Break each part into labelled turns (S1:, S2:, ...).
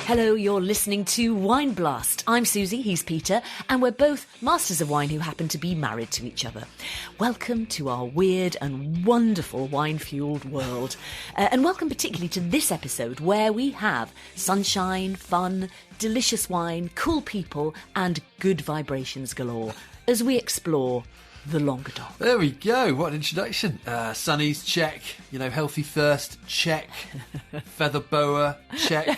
S1: Hello, you're listening to Wine Blast. I'm Susie, he's Peter, and we're both masters of wine who happen to be married to each other. Welcome to our weird and wonderful wine-fueled world. And welcome particularly to this episode where we have sunshine, fun, delicious wine, cool people, and good vibrations galore as we explore the Languedoc.
S2: There we go. What an introduction. Sunnies, check. Healthy thirst, check. Feather boa, check.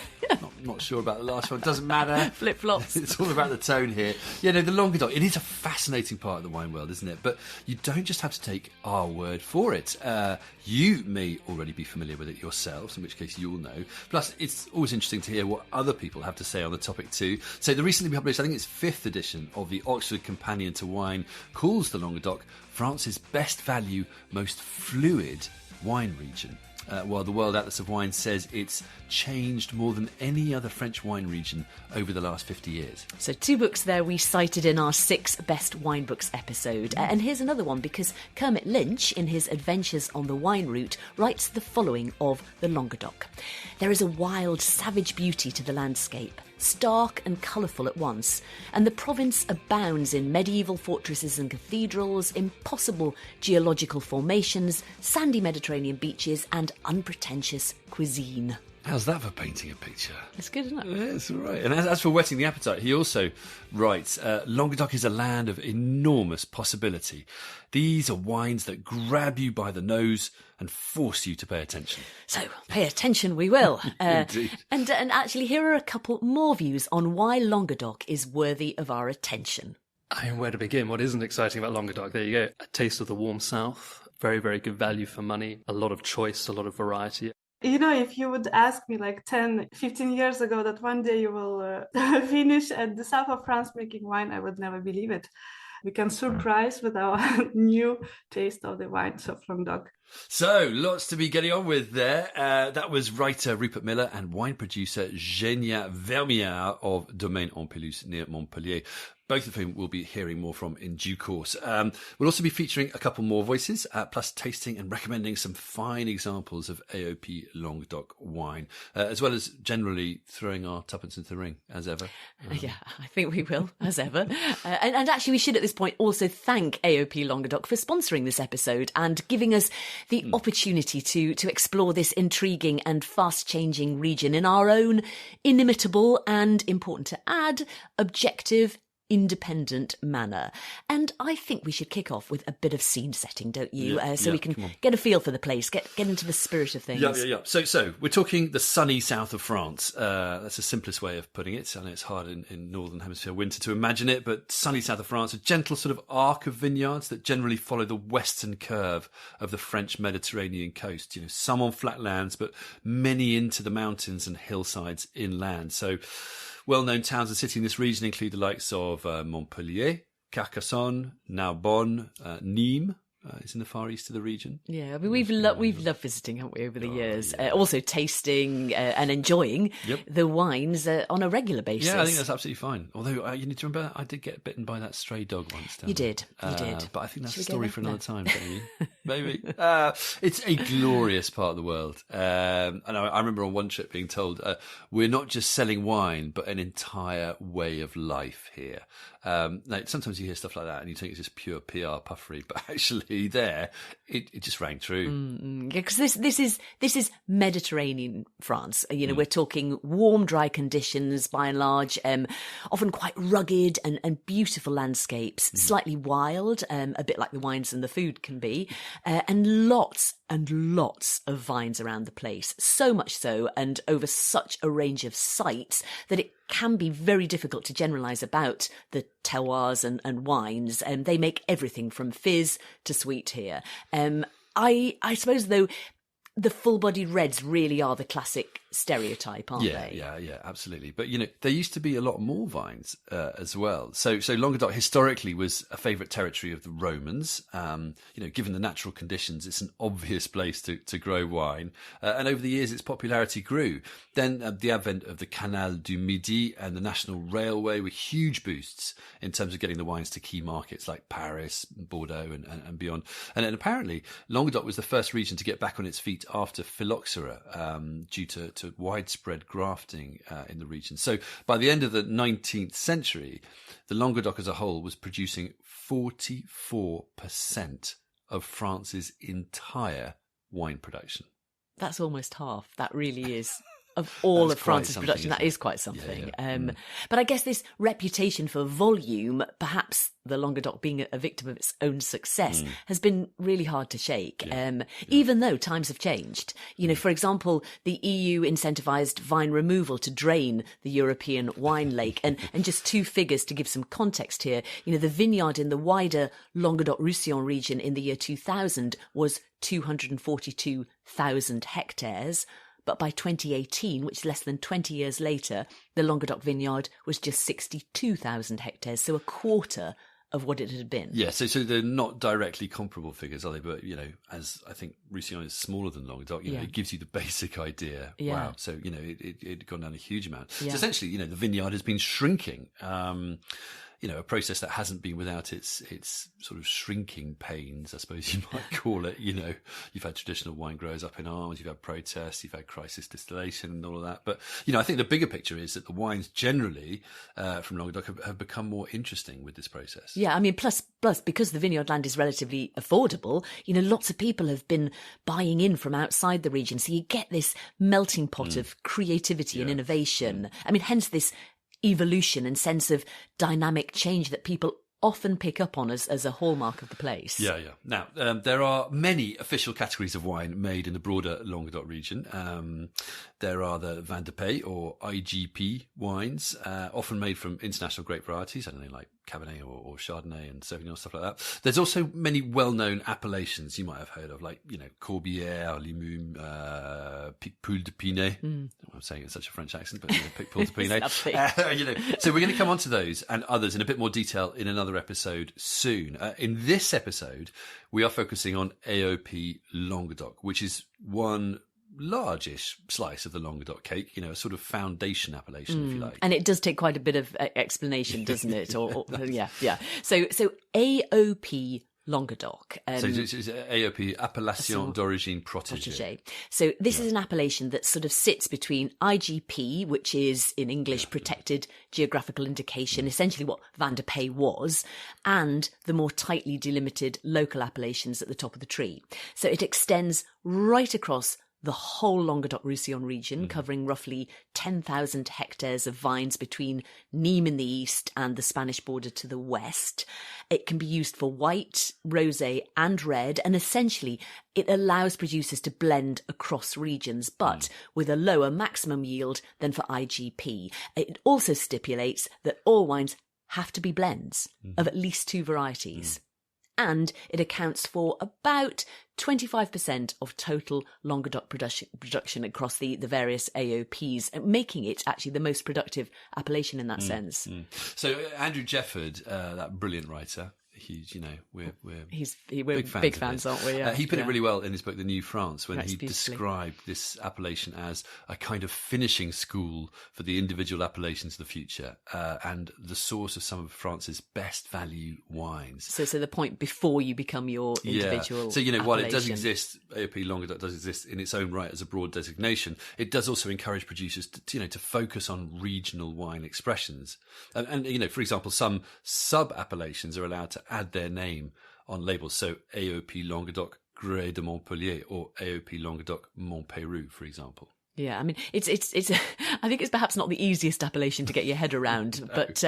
S2: Not sure about the last one. Doesn't matter.
S1: Flip-flops.
S2: It's all about the tone here. The Languedoc, it is a fascinating part of the wine world, isn't it? But you don't just have to take our word for it. You may already be familiar with it yourselves, in which case you'll know. Plus, it's always interesting to hear what other people have to say on the topic too. So the recently published, I think it's 5th edition of the Oxford Companion to Wine, calls the Languedoc France's best value, most fluid wine region. While the World Atlas of Wine says it's changed more than any other French wine region over the last 50 years.
S1: So 2 books there we cited in our 6 Best Wine Books episode. And here's another one, because Kermit Lynch, in his Adventures on the Wine Route, writes the following of the Languedoc. There is a wild, savage beauty to the landscape, stark and colourful at once, and the province abounds in medieval fortresses and cathedrals, impossible geological formations, sandy Mediterranean beaches, and unpretentious cuisine.
S2: How's that for painting a picture?
S1: It's good, isn't it?
S2: Yeah, it's all right. And as for whetting the appetite, he also writes, Languedoc is a land of enormous possibility. These are wines that grab you by the nose and force you to pay attention.
S1: So, pay attention we will.
S2: Indeed.
S1: And actually, here are a couple more views on why Languedoc is worthy of our attention.
S3: I mean, where to begin? What isn't exciting about Languedoc? There you go. A taste of the warm south. Very, very good value for money. A lot of choice, a lot of variety.
S4: If you would ask me like 10, 15 years ago that one day you will finish at the south of France making wine, I would never believe it. We can surprise with our new taste of the wines of Languedoc.
S2: So, lots to be getting on with there. That was writer Rupert Miller and wine producer Genia Vermiard of Domaine en Pelouse near Montpellier, both of whom we'll be hearing more from in due course. We'll also be featuring a couple more voices, plus tasting and recommending some fine examples of AOP Languedoc wine, as well as generally throwing our tuppence into the ring, as ever.
S1: Yeah, I think we will, as ever. And actually, we should at this point also thank AOP Languedoc for sponsoring this episode and giving us the opportunity to explore this intriguing and fast-changing region in our own inimitable and, important to add, objective, independent manner. And I think we should kick off with a bit of scene setting, don't you? So we can get a feel for the place, get into the spirit of things.
S2: Yeah. So we're talking the sunny south of France. That's the simplest way of putting it. I know it's hard in Northern Hemisphere winter to imagine it, but sunny south of France, a gentle sort of arc of vineyards that generally follow the western curve of the French Mediterranean coast. Some on flat lands, but many into the mountains and hillsides inland. So well-known towns and cities in this region include the likes of Montpellier, Carcassonne, Narbonne, Nîmes. Is in the far east of the region. Yeah,
S1: I mean, we've loved visiting, haven't we, over the years? Yeah. Also tasting and enjoying the wines on a regular basis.
S2: Yeah, I think that's absolutely fine. Although you need to remember, I did get bitten by that stray dog once.
S1: You did.
S2: But I think that's a story for another time, don't you? Maybe. It's a glorious part of the world. And I remember on one trip being told, we're not just selling wine, but an entire way of life here. Sometimes you hear stuff like that and you think it's just pure PR puffery, but actually there it just rang true.
S1: Because this is Mediterranean France. We're talking warm, dry conditions by and large, often quite rugged and beautiful landscapes, slightly wild, a bit like the wines and the food can be, and lots of vines around the place. So much so, and over such a range of sites, that it can be very difficult to generalise about the terroirs and wines. They make everything from fizz to sweet here. I suppose, though, the full-bodied reds really are the classic stereotype, aren't they?
S2: Yeah, absolutely. But, there used to be a lot more vines as well. So Languedoc historically was a favourite territory of the Romans. Given the natural conditions, it's an obvious place to grow wine. And over the years, its popularity grew. Then the advent of the Canal du Midi and the National Railway were huge boosts in terms of getting the wines to key markets like Paris, Bordeaux and beyond. And apparently, Languedoc was the first region to get back on its feet after phylloxera due to widespread grafting in the region. So by the end of the 19th century, the Languedoc as a whole was producing 44% of France's entire wine production.
S1: That's almost half. That really is. Of all of France's production, that is quite something.
S2: Yeah.
S1: But I guess this reputation for volume, perhaps the Languedoc being a victim of its own success, has been really hard to shake, even though times have changed. You know, for example, the EU incentivised vine removal to drain the European wine lake. And just two figures to give some context here. You know, the vineyard in the wider Languedoc-Roussillon region in the year 2000 was 242,000 hectares. But by 2018, which is less than 20 years later, the Languedoc vineyard was just 62,000 hectares, so a quarter of what it had been.
S2: Yeah, so they're not directly comparable figures, are they? But, you know, as I think Roussillon is smaller than Languedoc, you know, it gives you the basic idea.
S1: Yeah.
S2: Wow. So, you know, it gone down a huge amount.
S1: Yeah.
S2: So essentially, you know, the vineyard has been shrinking. You know, a process that hasn't been without its sort of shrinking pains, I suppose you might call it. You know, you've had traditional wine growers up in arms, you've had protests, you've had crisis distillation and all of that. But, you know, I think the bigger picture is that the wines generally from Languedoc have become more interesting with this process.
S1: Yeah, I mean, plus, because the vineyard land is relatively affordable, you know, lots of people have been buying in from outside the region. So you get this melting pot of creativity and innovation. I mean, hence this evolution and sense of dynamic change that people often pick up on as a hallmark of the place.
S2: Yeah. Now, there are many official categories of wine made in the broader Languedoc region. There are the Vin de Pays or IGP wines, often made from international grape varieties, I don't know, like Cabernet or Chardonnay and Sauvignon, stuff like that. There's also many well-known appellations you might have heard of, like, you know, Corbière, Limoux, Picpoul de Pinet. I'm saying it in such a French accent, but, you know, Picpoul de Pinet. You know, so we're going to come on to those and others in a bit more detail in another episode soon. In this episode, we are focusing on AOP Languedoc, which is one largish slice of the Languedoc cake, you know, a sort of foundation appellation, if you like.
S1: And it does take quite a bit of explanation, doesn't it? Yeah. So AOP Languedoc.
S2: So it's AOP, Appellation d'Origine Protégée.
S1: So this is an appellation that sort of sits between IGP, which is in English protected geographical indication, essentially what Vin de Pays was, and the more tightly delimited local appellations at the top of the tree. So it extends right across the whole Languedoc-Roussillon region, covering roughly 10,000 hectares of vines between Nîmes in the east and the Spanish border to the west. It can be used for white, rosé and red, and essentially it allows producers to blend across regions, but with a lower maximum yield than for IGP. It also stipulates that all wines have to be blends of at least two varieties. And it accounts for about 25% of total Languedoc production across the various AOPs, making it actually the most productive appellation in that sense.
S2: So Andrew Jefford, that brilliant writer, huge, you know, we're
S1: big fans, aren't we? Yeah.
S2: He put it really well in his book, The New France, when he
S1: beautifully
S2: described this appellation as a kind of finishing school for the individual appellations of the future, and the source of some of France's best value wines.
S1: So the point before you become your individual.
S2: So, you know, while it does
S1: appellation.
S2: exist, AOP Languedoc does exist in its own right as a broad designation, it does also encourage producers to focus on regional wine expressions. And you know, for example, some sub-appellations are allowed to add their name on labels. So AOP Languedoc Grès de Montpellier or AOP Languedoc Montpeyroux, for example.
S1: Yeah, I mean, it's. I think it's perhaps not the easiest appellation to get your head around, but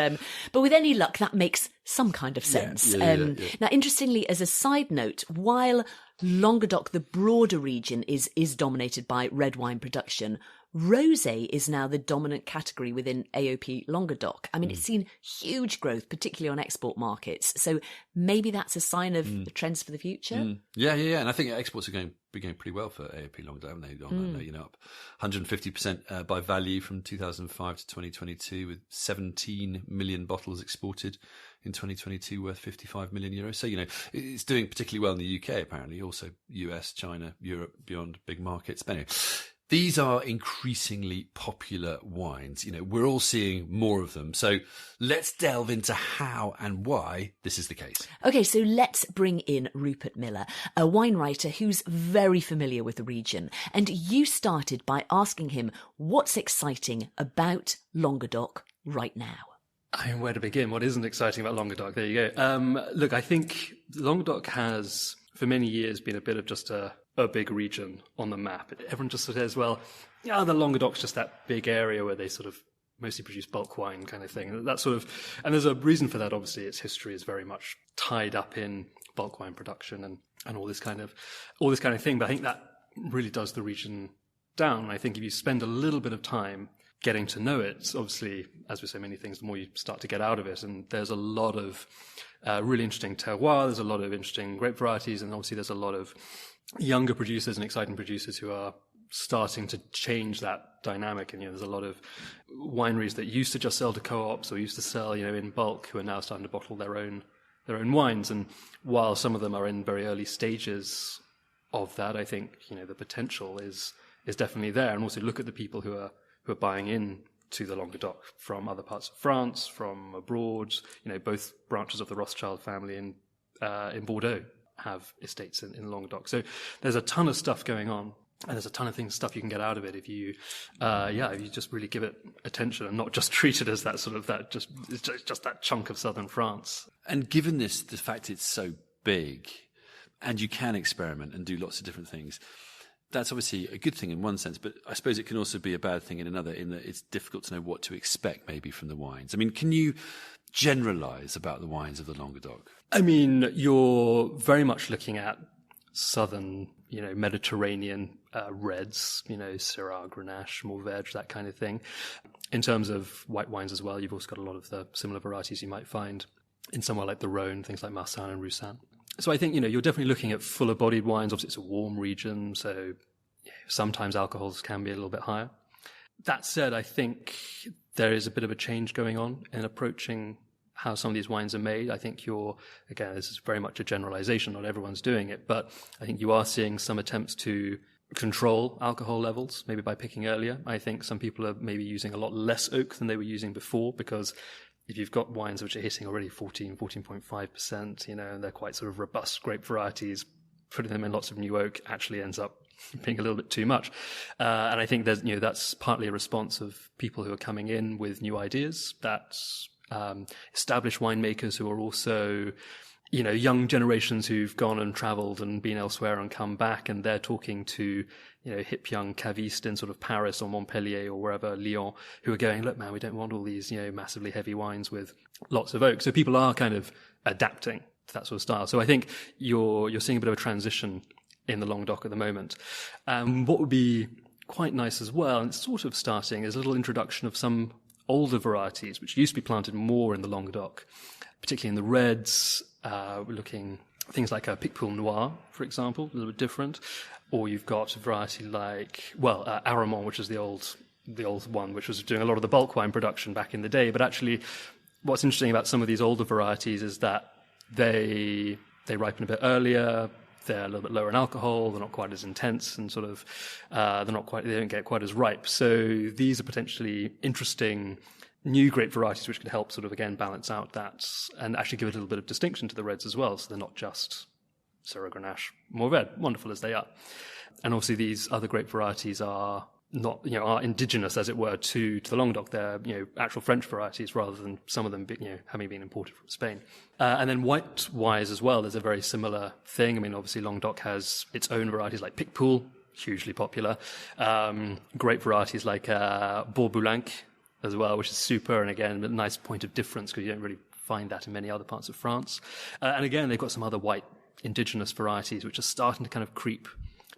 S1: with any luck, that makes some kind of sense.
S2: Yeah.
S1: Now, interestingly, as a side note, while Languedoc, the broader region, is dominated by red wine production, rosé is now the dominant category within AOP Languedoc. I mean, it's seen huge growth, particularly on export markets. So maybe that's a sign of the trends for the future.
S2: Yeah. And I think exports are going pretty well for AOP Languedoc, haven't they? On that note, you know, up 150% by value from 2005 to 2022, with 17 million bottles exported in 2022, worth 55 million euros. So, you know, it's doing particularly well in the UK, apparently. Also US, China, Europe, beyond, big markets. But anyway, These are increasingly popular wines. We're all seeing more of them. So let's delve into how and why this is the case.
S1: Okay, so let's bring in Rupert Miller, a wine writer who's very familiar with the region. And you started by asking him what's exciting about Languedoc right now.
S3: I mean, where to begin? What isn't exciting about Languedoc? There you go. Look, I think Languedoc has, for many years, been a bit of just a big region on the map. Everyone just says, well, yeah, the Languedoc's just that big area where they sort of mostly produce bulk wine kind of thing. That sort of, and there's a reason for that. Obviously, its history is very much tied up in bulk wine production and all this kind of thing. But I think that really does the region down. And I think if you spend a little bit of time getting to know it, obviously, as with so many things, the more you start to get out of it. And there's a lot of really interesting terroir. There's a lot of interesting grape varieties, and obviously there's a lot of younger producers and exciting producers who are starting to change that dynamic. And, there's a lot of wineries that used to just sell to co-ops or used to sell, in bulk, who are now starting to bottle their own wines. And while some of them are in very early stages of that, I think, the potential is definitely there. And also look at the people who are buying in to the Languedoc from other parts of France, from abroad. Both branches of the Rothschild family in Bordeaux have estates in Languedoc. So there's a ton of stuff going on, and there's a ton of stuff you can get out of it if you just really give it attention and not just treat it as that sort of just that chunk of southern France.
S2: And given the fact it's so big, and you can experiment and do lots of different things, that's obviously a good thing in one sense, but I suppose it can also be a bad thing in another, in that it's difficult to know what to expect maybe from the wines. I mean, can you generalize about the wines of the Languedoc?
S3: I mean, you're very much looking at southern, Mediterranean reds, Syrah, Grenache, more verge, that kind of thing. In terms of white wines as well, you've also got a lot of the similar varieties you might find in somewhere like the Rhone, things like Marsanne and Roussanne. So I think, you're definitely looking at fuller-bodied wines. Obviously, it's a warm region, so sometimes alcohols can be a little bit higher. That said, I think there is a bit of a change going on in approaching how some of these wines are made. I think again, this is very much a generalization, not everyone's doing it, but I think you are seeing some attempts to control alcohol levels, maybe by picking earlier. I think some people are maybe using a lot less oak than they were using before, because if you've got wines which are hitting already 14.5%, and they're quite sort of robust grape varieties, putting them in lots of new oak actually ends up being a little bit too much. And I think there's, that's partly a response of people who are coming in with new ideas. That's established winemakers who are also, young generations who've gone and traveled and been elsewhere and come back, and they're talking to, hip young cavistes in sort of Paris or Montpellier or wherever, Lyon, who are going, look, man, we don't want all these, massively heavy wines with lots of oak. So people are kind of adapting to that sort of style. So I think you're seeing a bit of a transition in the Languedoc at the moment. What would be quite nice as well, and it's sort of starting, is a little introduction of some older varieties, which used to be planted more in the Languedoc, particularly in the reds. We're looking things like a Picpoul Noir, for example, a little bit different. Or you've got a variety like, Aramon, which is the old one, which was doing a lot of the bulk wine production back in the day. But actually, what's interesting about some of these older varieties is that they ripen a bit earlier. They're a little bit lower in alcohol. They're not quite as intense, and sort of they don't get quite as ripe. So these are potentially interesting new grape varieties which could help sort of again balance out that and actually give it a little bit of distinction to the reds as well. So they're not just Syrah, Grenache, Mourvèdre, wonderful as they are. And obviously these other grape varieties are not, are indigenous, as it were, to the Languedoc. They're, actual French varieties rather than some of them, having been imported from Spain. And then white-wise as well, there's a very similar thing. I mean, obviously Languedoc has its own varieties like Picpoul, hugely popular. Grape varieties like Bourboulin as well, which is super. And again, a nice point of difference because you don't really find that in many other parts of France. And again, they've got some other white indigenous varieties which are starting to kind of creep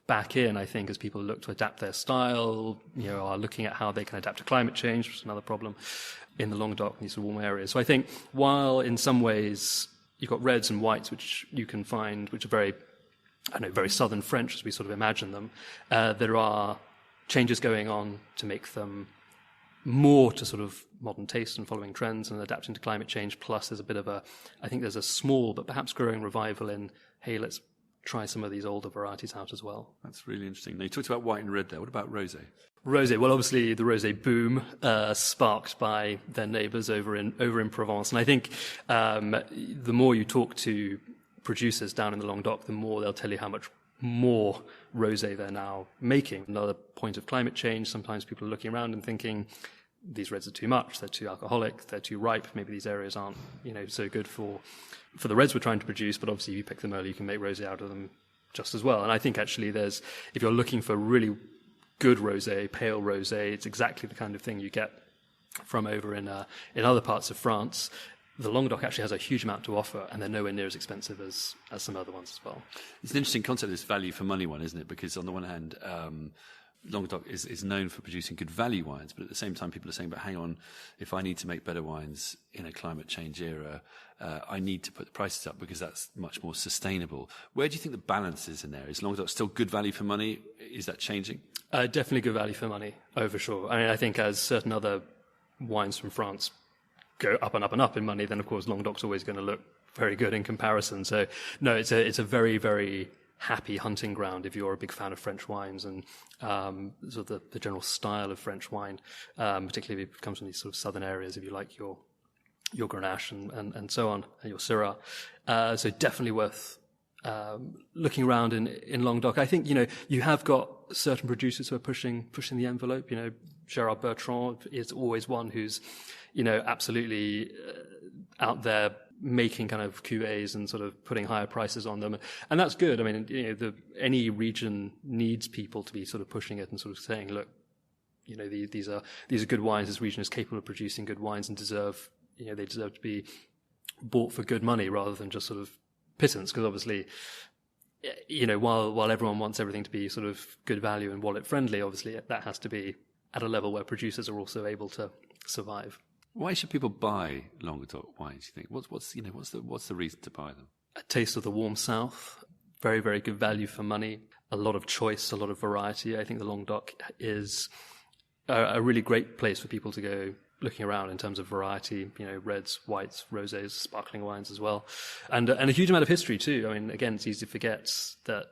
S3: back in, I think, as people look to adapt their style, are looking at how they can adapt to climate change, which is another problem in the Languedoc and these warm areas. So I think while in some ways you've got reds and whites, which you can find, which are very southern French as we sort of imagine them, there are changes going on to make them more to sort of modern taste and following trends and adapting to climate change. Plus there's a bit of I think there's a small but perhaps growing revival in, hey, let's try some of these older varieties out as well.
S2: That's really interesting. Now, you talked about white and red there. What about rosé?
S3: Rosé, well, obviously the rosé boom sparked by their neighbours over in Provence, and I think the more you talk to producers down in the Languedoc, the more they'll tell you how much more rosé they're now making. Another point of climate change. Sometimes people are looking around and thinking these reds are too much, they're too alcoholic, they're too ripe. Maybe these areas aren't, so good for the reds we're trying to produce. But obviously, if you pick them early, you can make rosé out of them just as well. And I think actually, if you're looking for really good rosé, pale rosé, it's exactly the kind of thing you get from over in other parts of France. The Languedoc actually has a huge amount to offer, and they're nowhere near as expensive as some other ones as well.
S2: It's an interesting concept, this value for money one, isn't it? Because on the one hand, Languedoc is known for producing good value wines, but at the same time, people are saying, but hang on, if I need to make better wines in a climate change era, I need to put the prices up because that's much more sustainable. Where do you think the balance is in there? Is Languedoc still good value for money? Is that changing?
S3: Definitely good value for money, for sure. I mean, I think as certain other wines from France go up and up and up in money, then of course Languedoc's always going to look very good in comparison. So no, it's a very, very happy hunting ground if you're a big fan of French wines and sort of the general style of French wine, particularly if it comes from these sort of southern areas, if you like your Grenache and so on, and your Syrah. So definitely worth looking around in Languedoc. I think, you have got certain producers who are pushing the envelope. Gérard Bertrand is always one who's, absolutely out there making kind of cuvées and sort of putting higher prices on them. And that's good. I mean, any region needs people to be sort of pushing it and sort of saying, look, these are good wines. This region is capable of producing good wines and they deserve to be bought for good money rather than just sort of pittance. Because obviously, while everyone wants everything to be sort of good value and wallet friendly, obviously that has to be at a level where producers are also able to survive.
S2: Why should people buy Languedoc wines, you think? What's the reason to buy them?
S3: A taste of the warm south, very, very good value for money, a lot of choice, a lot of variety. I think the Languedoc is a really great place for people to go looking around in terms of variety, reds, whites, rosés, sparkling wines as well. And a huge amount of history too. I mean, again, it's easy to forget that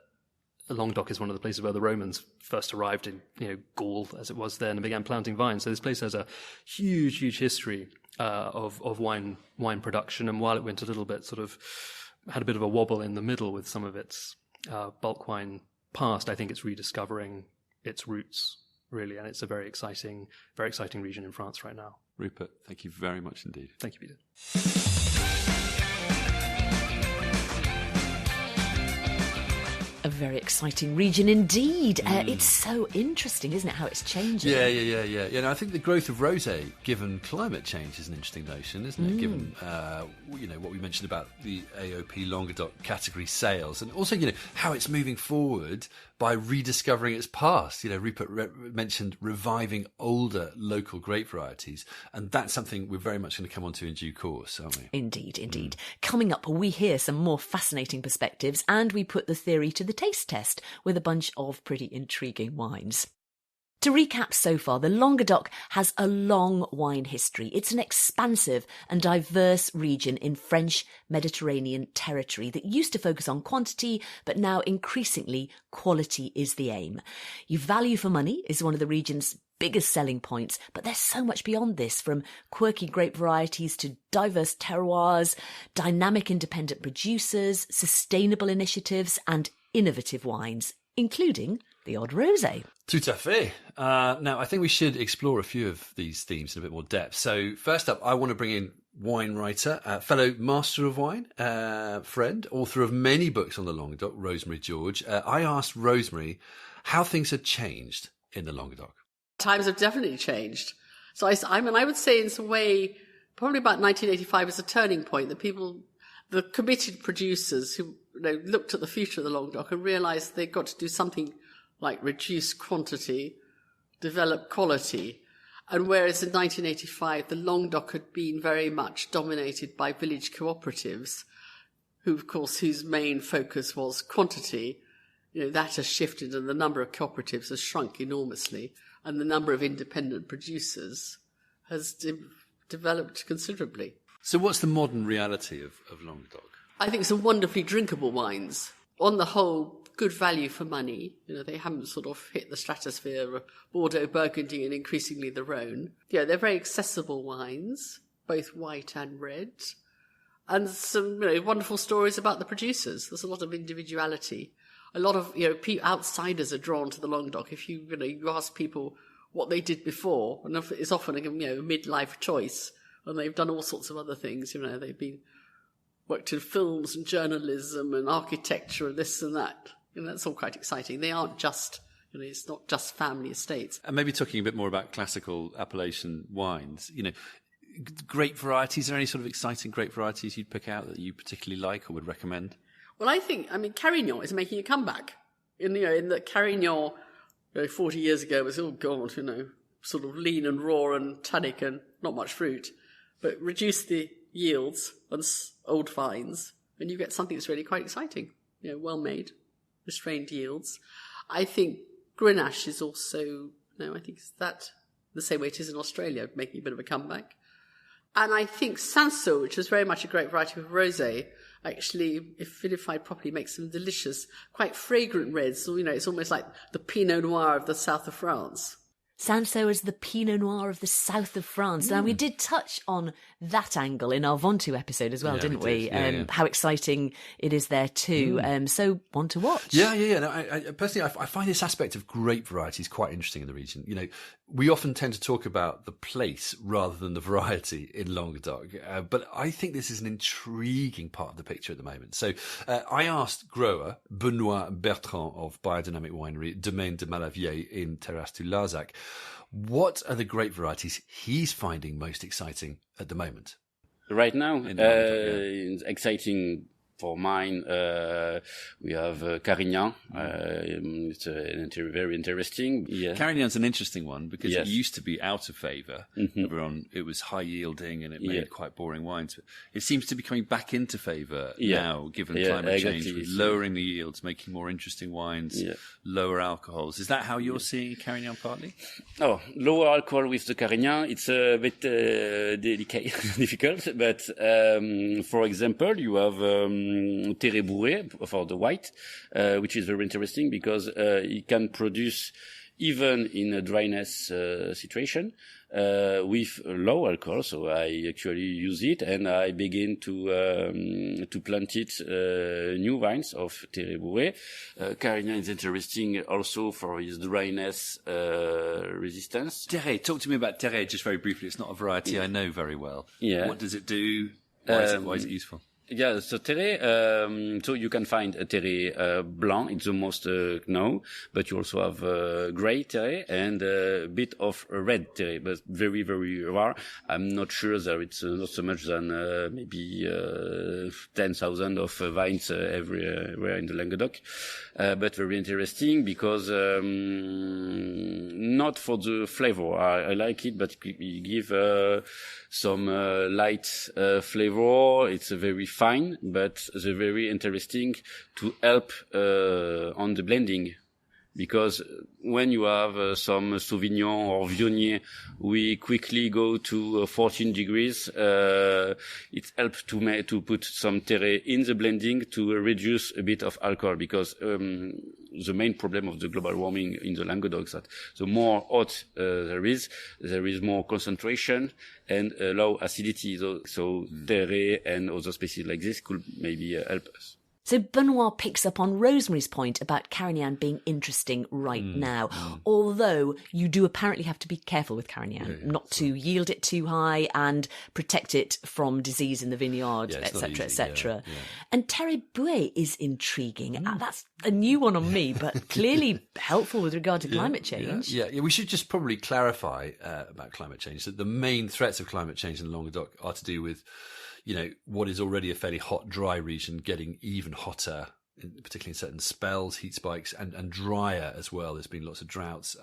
S3: Languedoc is one of the places where the Romans first arrived in, Gaul, as it was then, and began planting vines. So this place has a huge, huge history of wine production. And while it went a little bit had a bit of a wobble in the middle with some of its bulk wine past, I think it's rediscovering its roots, really. And it's a very exciting region in France right now.
S2: Rupert, thank you very much indeed.
S3: Thank you, Peter.
S1: A very exciting region indeed. It's so interesting, isn't it, how it's changing?
S2: Yeah. I think the growth of rosé, given climate change, is an interesting notion, isn't it? Given what we mentioned about the AOP Languedoc category sales, and also how it's moving forward by rediscovering its past. Rupert mentioned reviving older local grape varieties, and that's something we're very much going to come on to in due course, aren't we?
S1: Indeed. Coming up, we hear some more fascinating perspectives, and we put the theory to the taste test with a bunch of pretty intriguing wines. To recap so far, the Languedoc has a long wine history. It's an expansive and diverse region in French Mediterranean territory that used to focus on quantity, but now increasingly quality is the aim. Value for money is one of the region's biggest selling points, but there's so much beyond this, from quirky grape varieties to diverse terroirs, dynamic independent producers, sustainable initiatives and innovative wines, including the odd rosé.
S2: Tout à fait. Now, I think we should explore a few of these themes in a bit more depth. So first up, I want to bring in wine writer, fellow master of wine, friend, author of many books on the Languedoc, Rosemary George. I asked Rosemary how things had changed in the Languedoc.
S5: Times have definitely changed. So I would say in some way, probably about 1985 was a turning point. The committed producers who looked at the future of the Languedoc and realised they'd got to do something like reduce quantity, develop quality. And whereas in 1985, the Languedoc had been very much dominated by village cooperatives, whose main focus was quantity, that has shifted and the number of cooperatives has shrunk enormously, and the number of independent producers has developed considerably.
S2: So what's the modern reality of Languedoc?
S5: I think some wonderfully drinkable wines. on the whole, good value for money. They haven't sort of hit the stratosphere of Bordeaux, Burgundy, and increasingly the Rhone. Yeah, they're very accessible wines, both white and red. And some wonderful stories about the producers. There's a lot of individuality. A lot of outsiders are drawn to the Languedoc. If you ask people what they did before, and it's often a midlife choice, and they've done all sorts of other things. They've been worked in films and journalism and architecture and this and that. That's all quite exciting. They aren't just it's not just family estates.
S2: And maybe talking a bit more about classical appellation wines. Grape varieties. Are there any sort of exciting grape varieties you'd pick out that you particularly like or would recommend?
S5: Well, I Carignan is making a comeback. In that Carignan, 40 years ago was, sort of lean and raw and tannic and not much fruit. But reduce the yields on old vines and you get something that's really quite exciting. Well made, restrained yields. I think Grenache is also, I think it's that the same way it is in Australia, making a bit of a comeback. And I think Sanso, which is very much a grape variety of rosé, actually, if vinified properly, makes some delicious, quite fragrant reds. So, it's almost like the Pinot Noir of the south of France.
S1: Sanso is the Pinot Noir of the south of France. Now, we did touch on that angle in our Ventoux episode as well, didn't we? How exciting it is there too. So, one to watch.
S2: Yeah. No, I personally, I find this aspect of grape varieties quite interesting in the region. We often tend to talk about the place rather than the variety in Languedoc, but I think this is an intriguing part of the picture at the moment. So I asked grower Benoit Bertrand of biodynamic winery Domaine de Malavier in Terrasse du Larzac, what are the grape varieties he's finding most exciting at the moment?
S6: Right now, it's exciting. For mine, we have Carignan. It's very interesting. Yeah.
S2: Carignan's an interesting one because it used to be out of favour. It was high yielding and it made quite boring wines. But it seems to be coming back into favour now, given climate change, with lowering the yields, making more interesting wines, lower alcohols. Is that how you're seeing Carignan partly?
S6: Oh, lower alcohol with the Carignan. It's a bit difficult, but for example, you have Terre Bourré for the white, which is very interesting because it can produce even in a dryness situation with low alcohol. So I actually use it and I begin to plant it new vines of Terre Bourré. Carignan is interesting also for its dryness resistance.
S2: Terre, talk to me about Terre just very briefly. It's not a variety I know very well.
S6: Yeah.
S2: What does it do? Why is it useful?
S6: Yeah, so Terre, so you can find a Terre Blanc, it's the most known, but you also have grey Terre and a bit of red Terre, but very, very rare. I'm not sure that it's not so much than maybe 10,000 of vines everywhere in the Languedoc, but very interesting because not for the flavor. I like it, but it give some light flavor. It's a very fine, but they're very interesting to help on the blending. Because when you have some Sauvignon or Viognier, we quickly go to 14 degrees. It helps to put some Terre in the blending to reduce a bit of alcohol. Because the main problem of the global warming in the Languedoc is that the more hot there is more concentration and low acidity. So Terre and other species like this could maybe help us.
S1: So Benoit picks up on Rosemary's point about Carignan being interesting right now, although you do apparently have to be careful with Carignan, not to yield it too high and protect it from disease in the vineyard, etc., etc. And Terre Bourré is intriguing. That's a new one on me, but clearly helpful with regard to climate change.
S2: Yeah, we should just probably clarify about climate change that the main threats of climate change in Languedoc are to do with what is already a fairly hot, dry region getting even hotter, particularly in certain spells, heat spikes, and drier as well. There's been lots of droughts,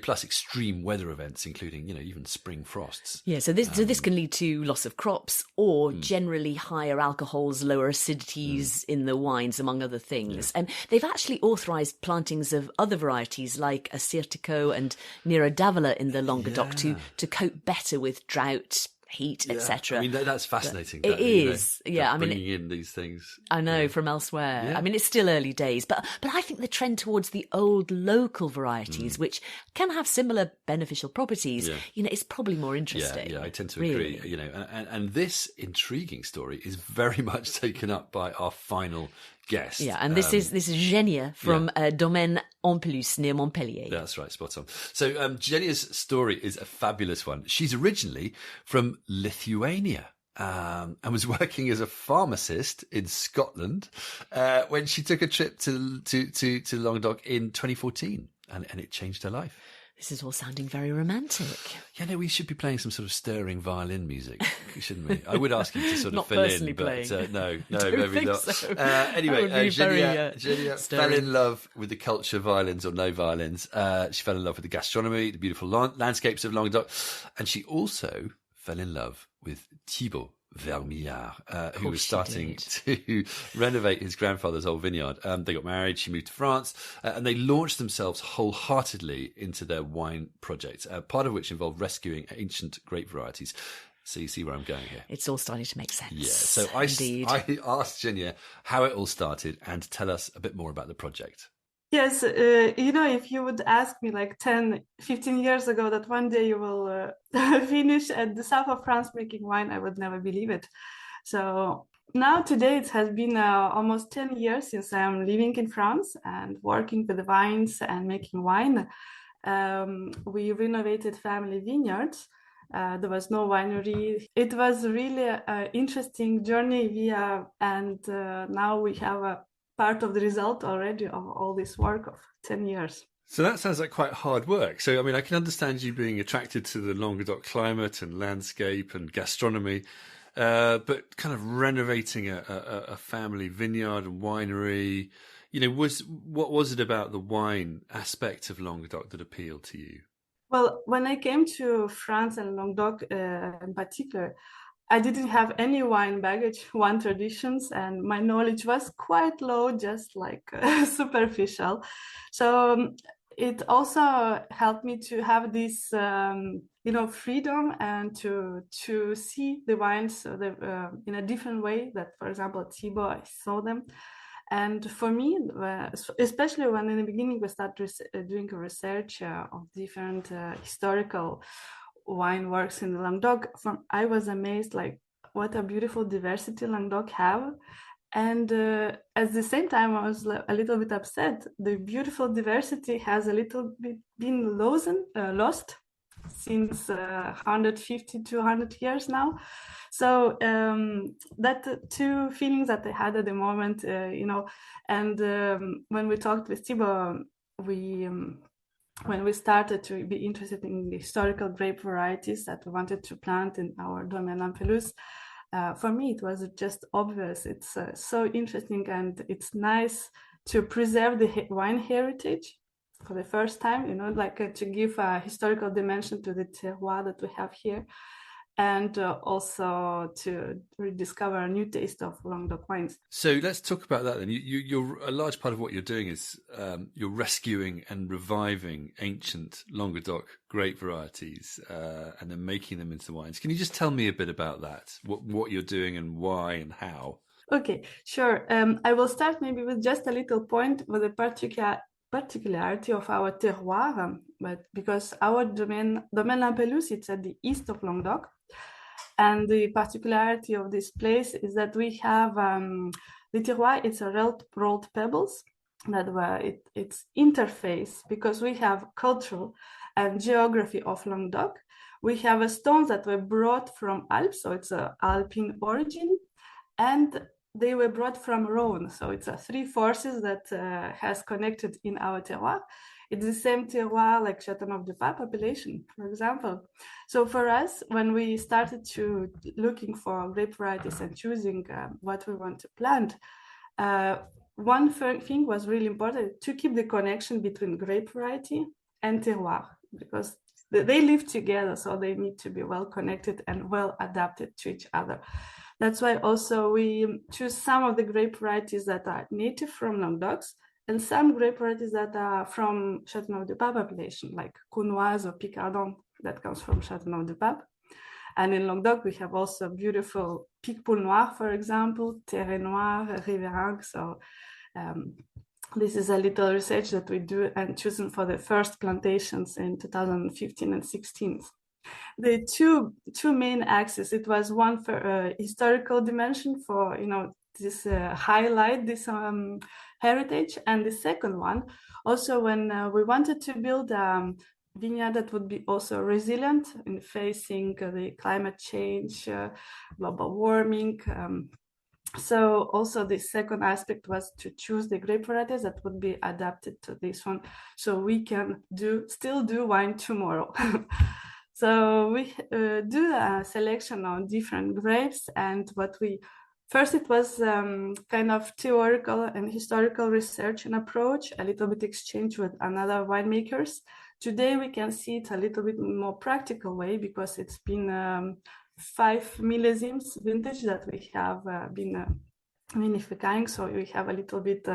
S2: plus extreme weather events, including, even spring frosts.
S1: Yeah, so this can lead to loss of crops or generally higher alcohols, lower acidities in the wines, among other things. And they've actually authorised plantings of other varieties like Assyrtiko and Nera d'Avola in the Languedoc to cope better with drought, heat,
S2: Yeah.
S1: etc.
S2: I mean, that's fascinating.
S1: It is. Yeah, I mean,
S2: bringing in these things.
S1: I know from elsewhere.
S2: Yeah.
S1: I mean, it's still early days, but I think the trend towards the old local varieties, which can have similar beneficial properties, is probably more interesting.
S2: Yeah, I tend to
S1: really.
S2: agree. And this intriguing story is very much taken up by our final guest.
S1: Yeah, and this is Genia from Domaine en Plus near Montpellier.
S2: That's right, spot on. So Genia's story is a fabulous one. She's originally from Lithuania. And was working as a pharmacist in Scotland when she took a trip to Languedoc in 2014, and it changed her life.
S1: This is all sounding very romantic.
S2: Yeah, no, we should be playing some sort of stirring violin music, shouldn't we? I would ask you to sort of
S1: Not
S2: fill
S1: personally
S2: in, but
S1: playing.
S2: no,
S1: Don't
S2: maybe
S1: think
S2: not.
S1: so.
S2: Anyway,
S1: That would be
S2: Genia
S1: very,
S2: fell in love with the culture, violins or no violins. She fell in love with the gastronomy, the beautiful landscapes of Languedoc, and she also fell in love with Thibaut Vermillard, who was starting to renovate his grandfather's old vineyard. They got married, she moved to France, and they launched themselves wholeheartedly into their wine project, part of which involved rescuing ancient grape varieties. So you see where I'm going here.
S1: It's all starting to make sense.
S2: Yeah, so I asked Genia how it all started and to tell us a bit more about the project.
S4: Yes, if you would ask me like 10, 15 years ago that one day you will finish at the south of France making wine, I would never believe it. So now today it has been almost 10 years since I'm living in France and working with the vines and making wine. We renovated family vineyards. There was no winery. It was really an interesting journey and now we have a part of the result already of all this work of 10 years.
S2: So that sounds like quite hard work. So, I mean, I can understand you being attracted to the Languedoc climate and landscape and gastronomy, but kind of renovating a family vineyard and winery, what was it about the wine aspect of Languedoc that appealed to you?
S4: Well, when I came to France and Languedoc in particular, I didn't have any wine baggage, wine traditions, and my knowledge was quite low, just like superficial. So it also helped me to have this, freedom and to see the wines in a different way that, for example, at Thibaut, I saw them. And for me, especially when in the beginning we started doing research of different historical wine works in the Languedoc, I was amazed, like what a beautiful diversity Languedoc have. And at the same time, I was a little bit upset. The beautiful diversity has a little bit been lost since 150 to 100 years now. So that two feelings that I had at the moment, and when we talked with Thibaut, when we started to be interested in the historical grape varieties that we wanted to plant in our Domaine en Plus, for me, it was just obvious. It's so interesting and it's nice to preserve the wine heritage for the first time, to give a historical dimension to the terroir that we have here. And also to rediscover a new taste of Languedoc wines.
S2: So let's talk about that then. You're a large part of what you're doing is you're rescuing and reviving ancient Languedoc grape varieties and then making them into wines. Can you just tell me a bit about that? What you're doing and why and how?
S4: Okay, sure. I will start maybe with just a little point with a particularity of our terroir, but because our Domaine en Plus, it's at the east of Languedoc. And the particularity of this place is that we have the terroir, it's a rolled pebbles that were its interface, because we have cultural and geography of Languedoc. We have stones that were brought from Alps, so it's an Alpine origin, and they were brought from Rhone, so it's three forces that has connected in our terroir. It's the same terroir like Châteauneuf-du-Pape appellation, for example. So for us, when we started to looking for grape varieties and choosing what we want to plant, one thing was really important, to keep the connection between grape variety and terroir, because they live together, so they need to be well connected and well adapted to each other. That's why also we choose some of the grape varieties that are native from Languedoc, and some grape varieties that are from Châteauneuf-du-Pape appellation, like Counoise or Picardon, that comes from Châteauneuf-du-Pape. And in Languedoc, we have also beautiful Picpoul Noir, for example, Terre Noire, Riverac. So this is a little research that we do and chosen for the first plantations in 2015 and 16. The two main axes, it was one for historical dimension for, this highlight this heritage, and the second one also when we wanted to build a vineyard that would be also resilient in facing the climate change, global warming. So also the second aspect was to choose the grape varieties that would be adapted to this one, so we can still do wine tomorrow. So we do a selection on different grapes, and first it was kind of theoretical and historical research and approach, a little bit exchange with another winemakers. Today we can see it a little bit more practical way, because it's been 5 millésimes vintage that we have been vinifying, so we have a little bit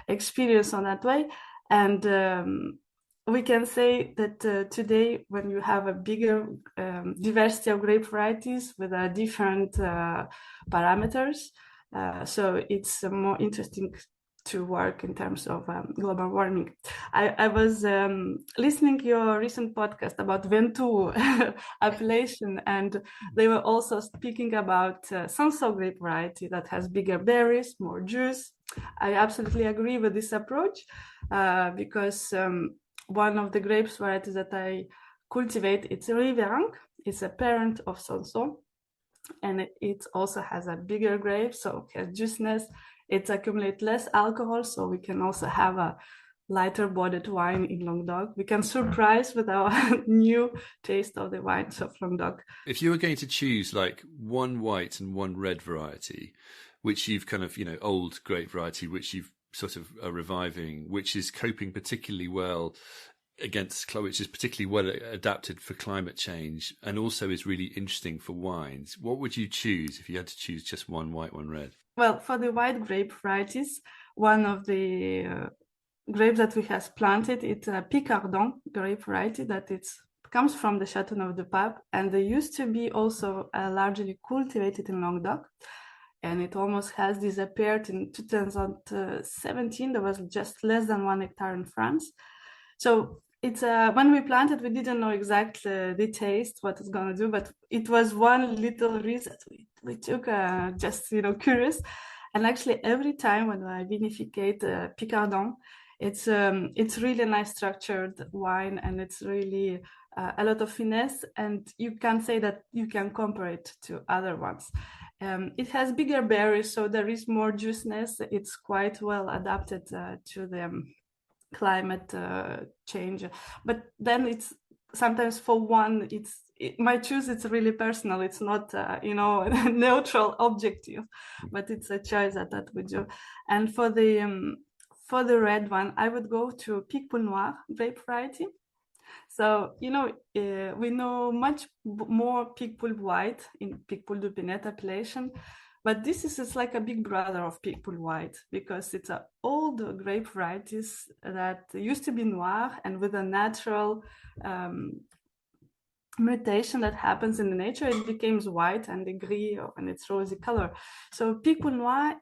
S4: experience on that way. And we can say that today, when you have a bigger diversity of grape varieties with different parameters, so it's more interesting to work in terms of global warming. I was listening to your recent podcast about Ventoux appellation, and they were also speaking about Sanso grape variety that has bigger berries, more juice. I absolutely agree with this approach because one of the grapes varieties that I cultivate, it's Riverac. It's a parent of Sanso, and it also has a bigger grape, so it has juiciness. It accumulates less alcohol, so we can also have a lighter bodied wine in Languedoc. We can surprise with our new taste of the wines of Languedoc.
S2: If you were going to choose like one white and one red variety, which you've kind of, old grape variety, which you've sort of are reviving, which is coping particularly well which is particularly well adapted for climate change, and also is really interesting for wines, what would you choose if you had to choose just one white, one red?
S4: Well, for the white grape varieties, one of the grapes that we have planted, it's a Picardon grape variety that comes from the Châteauneuf du Pape, and they used to be also largely cultivated in Languedoc. And it almost has disappeared in 2017. There was just less than 1 hectare in France. So it's when we planted, we didn't know exactly the taste, what it's going to do, but it was one little risk that we took, just curious. And actually, every time when I vinificate Picardon, it's really nice structured wine, and it's really a lot of finesse. And you can say that you can compare it to other ones. It has bigger berries, so there is more juiciness. It's quite well adapted to the climate change. But then it's sometimes for one, my choice, it's really personal. It's not, a neutral objective, but it's a choice that we do. And for the red one, I would go to Picpoul Noir grape variety. So, we know much more Picpoul White in Picpoul du Pinet appellation, but this is like a big brother of Picpoul White, because it's old grape varieties that used to be noir, and with a natural mutation that happens in the nature, it becomes white and the gris and its rosy color. So Picpoul Noir,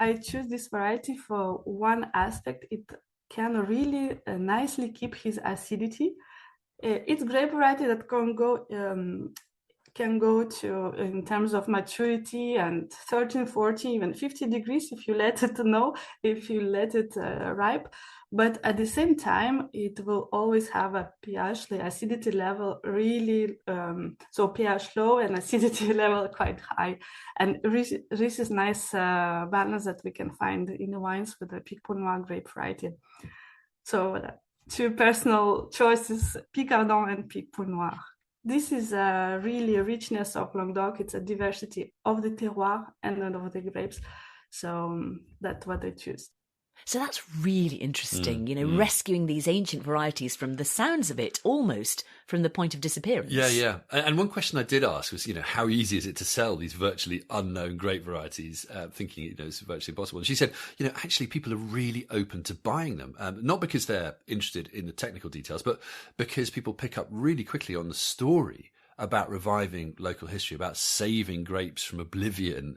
S4: I choose this variety for one aspect. It can really nicely keep his acidity. It's grape variety that can go to, in terms of maturity, and 13, 14, even 50 degrees if you let it ripe. But at the same time, it will always have a pH, the acidity level really, so pH low and acidity level quite high. And this is nice balance that we can find in the wines with the Picpoul Noir grape variety. So two personal choices, Picardon and Picpoul Noir. This is really a richness of Languedoc. It's a diversity of the terroir and of the grapes. So that's what I choose.
S1: So that's really interesting, rescuing these ancient varieties from the sounds of it, almost from the point of disappearance.
S2: Yeah. And one question I did ask was, how easy is it to sell these virtually unknown grape varieties, thinking, it's virtually impossible. And she said, actually people are really open to buying them, not because they're interested in the technical details, but because people pick up really quickly on the story about reviving local history, about saving grapes from oblivion,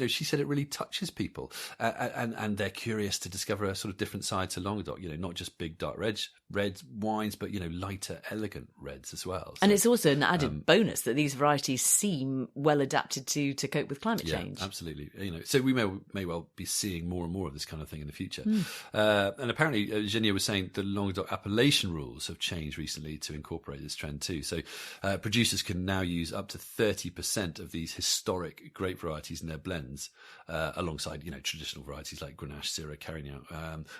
S2: she said it really touches people, and they're curious to discover a sort of different side to Languedoc. Not just big dark red wines, but lighter, elegant reds as well. So,
S1: and it's also an added bonus that these varieties seem well adapted to cope with climate change.
S2: Absolutely. So we may well be seeing more and more of this kind of thing in the future. And apparently, Eugenia was saying the Languedoc appellation rules have changed recently to incorporate this trend too. So producers can now use up to 30% of these historic grape varieties in their blends, alongside traditional varieties like Grenache, Syrah, Carignan,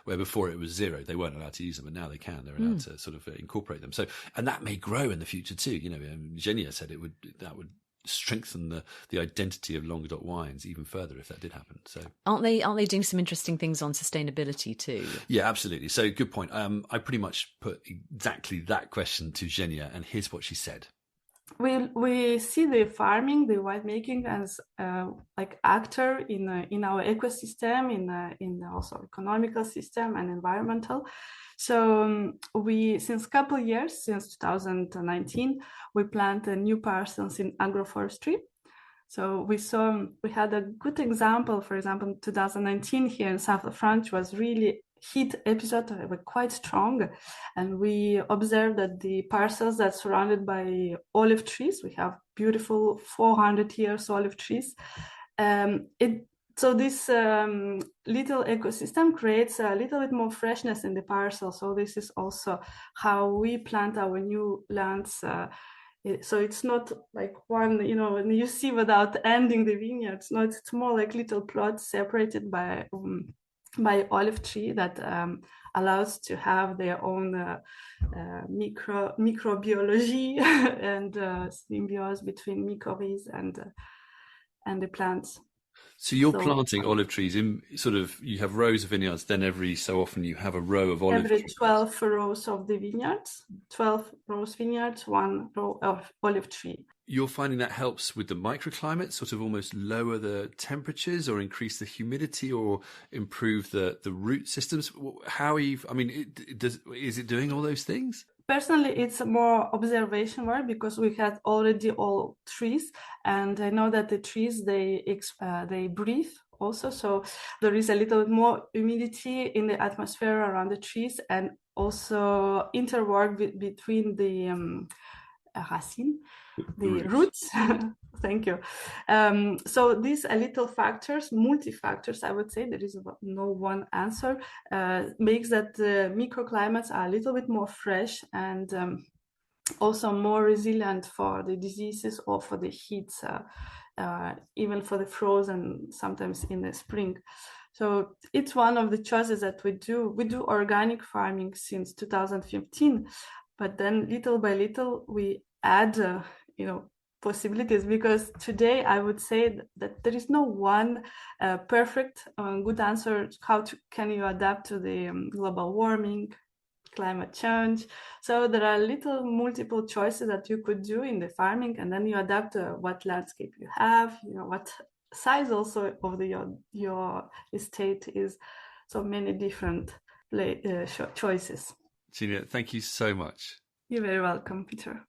S2: where before it was zero. They weren't allowed to use them, but now they can. They're allowed to sort of incorporate them. So, and that may grow in the future too. Eugenia said that would strengthen the identity of Languedoc wines even further if that did happen. So
S1: aren't they doing some interesting things on sustainability too?
S2: Yeah, absolutely. So good point. I pretty much put exactly that question to Eugenia, and here's what she said.
S4: We see the farming, the winemaking as like actor in our ecosystem, in also economical system and environmental. So since couple years, since 2019, we plant new parcels in agroforestry. So we had a good example. For example, in 2019 here in south of France was really heat episode were quite strong, and we observed that the parcels that surrounded by olive trees, we have beautiful 400 years olive trees. So this little ecosystem creates a little bit more freshness in the parcel. So this is also how we plant our new lands. So it's not like one, when you see without ending the vineyards. No, it's more like little plots separated by olive tree that allows to have their own microbiology and symbiosis between mycorrhizas and the plants.
S2: So you're planting olive trees in you have rows of vineyards, then every so often you have a row of olive trees.
S4: Every 12 rows of the vineyards, 12 rows vineyards, 1 row of olive tree.
S2: You're finding that helps with the microclimate, sort of almost lower the temperatures or increase the humidity or improve the root systems? Is it doing all those things?
S4: Personally, it's more observation work because we had already all trees, and I know that the trees, they breathe also. So there is a little bit more humidity in the atmosphere around the trees, and also interwork between the racines, the roots. Thank you. So these little factors, multi-factors, I would say, there is no one answer, makes that the microclimates are a little bit more fresh and also more resilient for the diseases or for the heats, even for the frozen, sometimes in the spring. So it's one of the choices that we do. We do organic farming since 2015, but then little by little we add, possibilities, because today I would say that there is no one perfect good answer. Can you adapt to the global warming, climate change? So there are multiple choices that you could do in the farming, and then you adapt what landscape you have, what size also of your estate is. So many different choices.
S2: Gina, thank you so much.
S4: You're very welcome, Peter.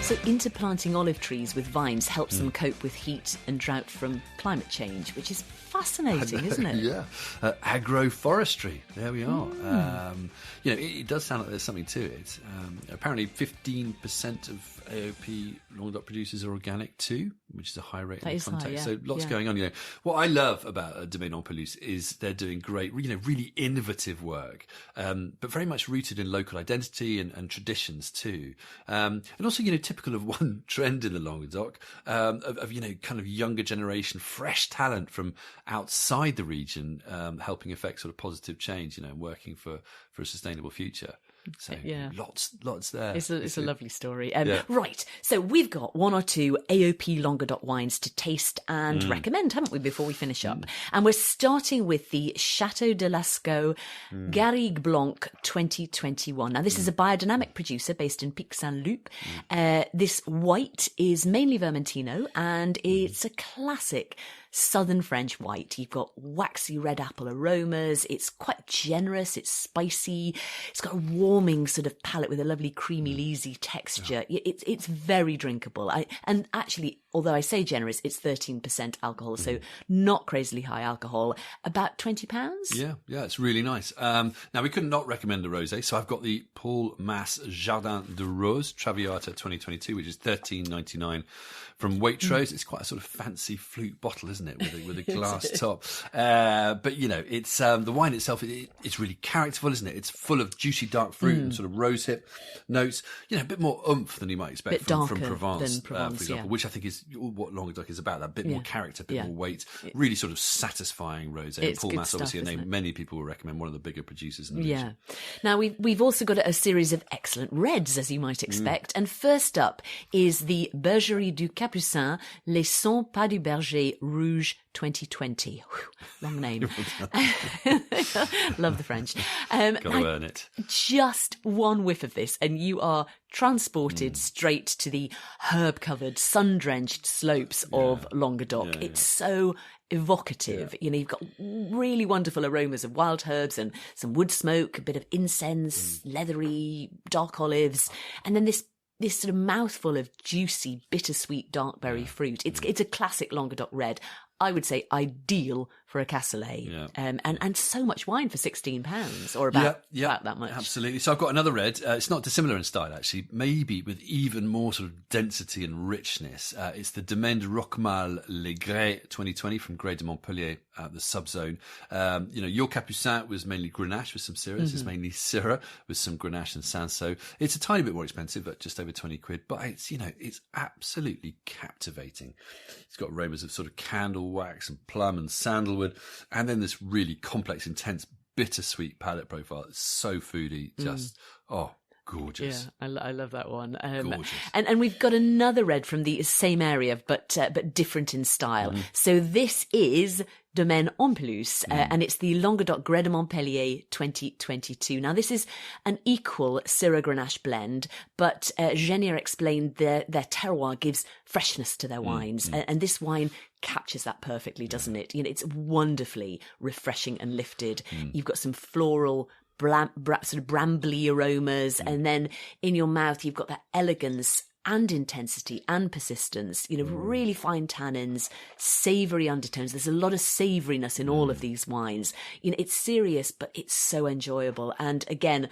S1: So interplanting olive trees with vines helps them cope with heat and drought from climate change, which is fascinating, isn't it?
S2: Yeah. Agroforestry. There we are. It does sound like there's something to it. Apparently 15% of AOP Languedoc producers are organic too, which is a high rate in the context.
S1: High, yeah.
S2: So lots going on. What I love about Domaine en Pelouse is they're doing great, really innovative work, but very much rooted in local identity and traditions too. And also, typical of one trend in the Languedoc, of kind of younger generation, fresh talent from outside the region, helping affect sort of positive change, and working for a sustainable future. So lots there.
S1: It's a lovely story. Right, so we've got 1 or 2 AOP Languedoc wines to taste and recommend, haven't we, before we finish up? And we're starting with the Chateau de Lascaux Garrigue Blanc 2021. Now, this is a biodynamic producer based in Pic Saint-Loup. This white is mainly Vermentino, and it's a classic southern French white. You've got waxy red apple aromas. It's quite generous. It's spicy. It's got a warming sort of palate with a lovely creamy, easy texture. It's very drinkable. And actually, although I say generous, it's 13% alcohol, so not crazily high alcohol. About £20.
S2: Yeah, it's really nice. Now, we could not recommend a rosé, so I've got the Paul Mas Jardin de Rose Traviata 2022, which is $13.99 from Waitrose. It's quite a sort of fancy flute bottle, isn't it, with a glass top. But it's the wine itself. It's really characterful, isn't it? It's full of juicy dark fruit and sort of rosehip notes. A bit more oomph than you might expect from Provence, for example, which I think is what Languedoc is about. That bit more character, bit more weight. Really sort of satisfying rosé. Paul Mas, obviously, a name many people will recommend. One of the bigger producers in the region.
S1: Now we've also got a series of excellent reds, as you might expect. And first up is the Bergerie du Capucin Les Sons Pas du Berger Rouge 2020. Whew, long name. Love the French.
S2: Gotta earn it.
S1: Just one whiff of this and you are transported straight to the herb-covered, sun-drenched slopes of Languedoc. It's so evocative. You've got really wonderful aromas of wild herbs and some wood smoke, a bit of incense, leathery, dark olives, and then this sort of mouthful of juicy, bittersweet dark berry fruit. It's a classic Languedoc red. I would say ideal for a cassoulet. And so much wine for £16 or about that much.
S2: Absolutely. So I've got another red. It's not dissimilar in style, actually, maybe with even more sort of density and richness. It's the Domaine de Roquemal Les Grès 2020 from Grès de Montpellier, the subzone. Your Capucin was mainly Grenache with some Syrah. This is mainly Syrah with some Grenache and Cinsault. It's a tiny bit more expensive at just over 20 quid, but it's absolutely captivating. It's got aromas of sort of candle wax and plum and sandalwood, and then this really complex, intense, bittersweet palate profile. It's so foodie, just gorgeous.
S1: Yeah, I love that one.
S2: Gorgeous.
S1: And we've got another red from the same area, but different in style. So this is Domaine Ampelus, and it's the Languedoc Grès de Montpellier 2022. Now, this is an equal Syrah Grenache blend, but Genier explained their terroir gives freshness to their wines, and this wine captures that perfectly, doesn't it? It's wonderfully refreshing and lifted. You've got some floral, sort of brambly aromas, and then in your mouth you've got that elegance and intensity and persistence, really fine tannins, savoury undertones. There's a lot of savouriness in all of these wines. It's serious, but it's so enjoyable. And again,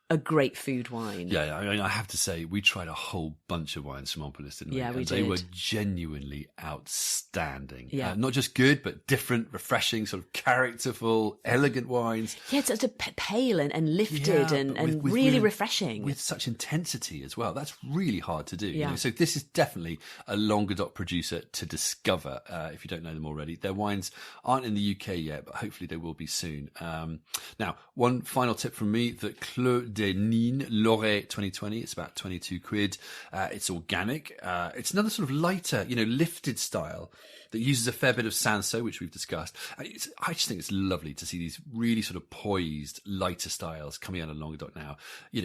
S1: a great food wine.
S2: Yeah, I mean, I have to say, we tried a whole bunch of wines from Ampelus, didn't we?
S1: Yeah, we
S2: did. They were genuinely outstanding.
S1: Yeah.
S2: Not just good, but different, refreshing, sort of characterful, elegant wines.
S1: Yeah, it's sort of pale and lifted and
S2: with
S1: really refreshing.
S2: With such intensity as well. That's really hard to do. Yeah. So this is definitely a Languedoc producer to discover, if you don't know them already. Their wines aren't in the UK yet, but hopefully they will be soon. Now, one final tip from me, the Clos des Nines Lorraine 2020. It's about 22 quid. It's organic. It's another sort of lighter, lifted style that uses a fair bit of Cinsault, which we've discussed. I just think it's lovely to see these really sort of poised, lighter styles coming out of Languedoc now.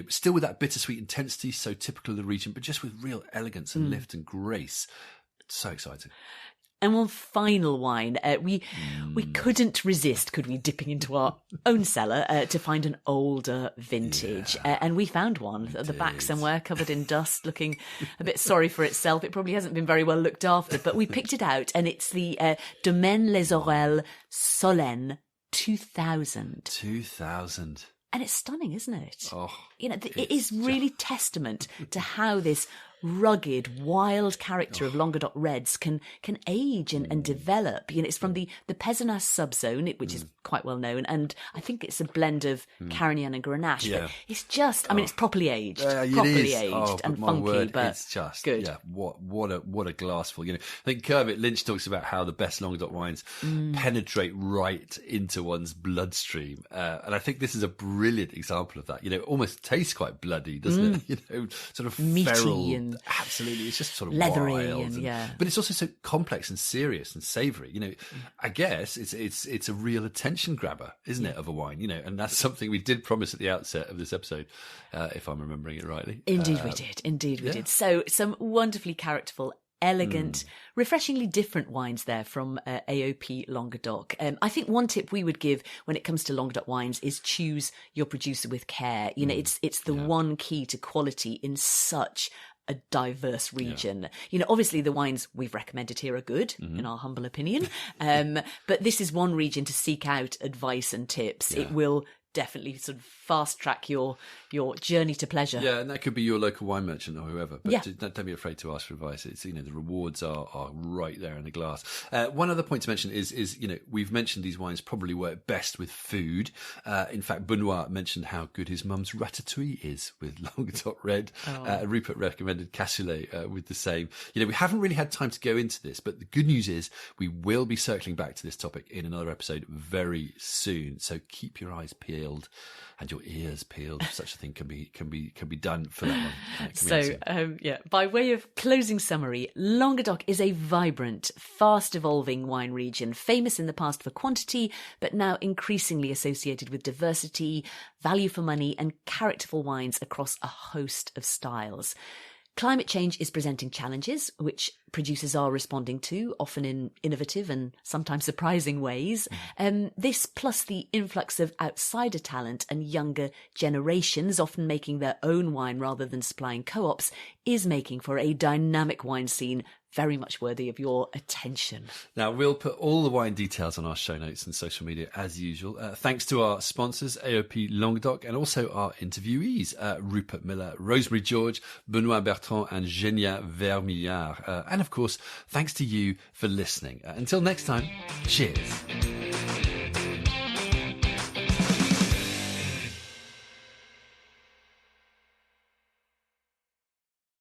S2: Still with that bittersweet intensity, so typical of the region, but just with real elegance and lift and grace. It's so exciting.
S1: And one final wine. We couldn't resist, could we, dipping into our own cellar to find an older vintage. And we found one at the back somewhere, covered in dust, looking a bit sorry for itself. It probably hasn't been very well looked after, but we picked it out, and it's the Domaine Les Aurelles Solène 2000.
S2: 2000.
S1: And it's stunning, isn't it?
S2: Oh,
S1: it is really testament to how this rugged, wild character of Languedoc Reds can age and develop. It's from the Pézenas subzone, which is quite well known, and I think it's a blend of Carignan and Grenache.
S2: Yeah.
S1: But it's just, it's properly aged, and funky, but
S2: it's just
S1: good.
S2: Yeah, what a glassful. I think Kermit Lynch talks about how the best Languedoc wines penetrate right into one's bloodstream, and I think this is a brilliant example of that. Almost tastes quite bloody, doesn't it? Sort of
S1: meaty
S2: feral.
S1: and
S2: Absolutely, it's just sort of
S1: leathery
S2: wild, but it's also so complex and serious and savoury. I guess it's a real attention grabber, isn't it, of a wine? And that's something we did promise at the outset of this episode, if I'm remembering it rightly.
S1: Indeed, we did. So some wonderfully characterful, elegant, refreshingly different wines there from AOP Languedoc. I think one tip we would give when it comes to Languedoc wines is choose your producer with care. You know, it's the one key to quality in such a diverse region. You know, obviously the wines we've recommended here are good, in our humble opinion. But this is one region to seek out advice and tips. It will definitely sort of fast track your journey to pleasure. Yeah,
S2: and that could be your local wine merchant or whoever. But don't be afraid to ask for advice. It's, you know, the rewards are right there in the glass. One other point to mention is, you know, we've mentioned these wines probably work best with food. In fact, Benoit mentioned how good his mum's ratatouille is with Languedoc Red. Rupert recommended cassoulet with the same. You know, we haven't really had time to go into this, but the good news is we will be circling back to this topic in another episode very soon. So keep your eyes peeled and your ears peeled. Such a thing can be done for that one.
S1: So, by way of closing summary, Languedoc is a vibrant, fast-evolving wine region, famous in the past for quantity, but now increasingly associated with diversity, value for money, and characterful wines across a host of styles. Climate change is presenting challenges, which producers are responding to, often in innovative and sometimes surprising ways. This, plus the influx of outsider talent and younger generations, often making their own wine rather than supplying co-ops, is making for a dynamic wine scene very much worthy of your attention.
S2: Now, we'll put all the wine details on our show notes and social media as usual. Thanks to our sponsors, AOP Languedoc, and also our interviewees, Rupert Miller, Rosemary George, Benoit Bertrand, and Genia Vermillard. And of course, thanks to you for listening. Until next time, cheers.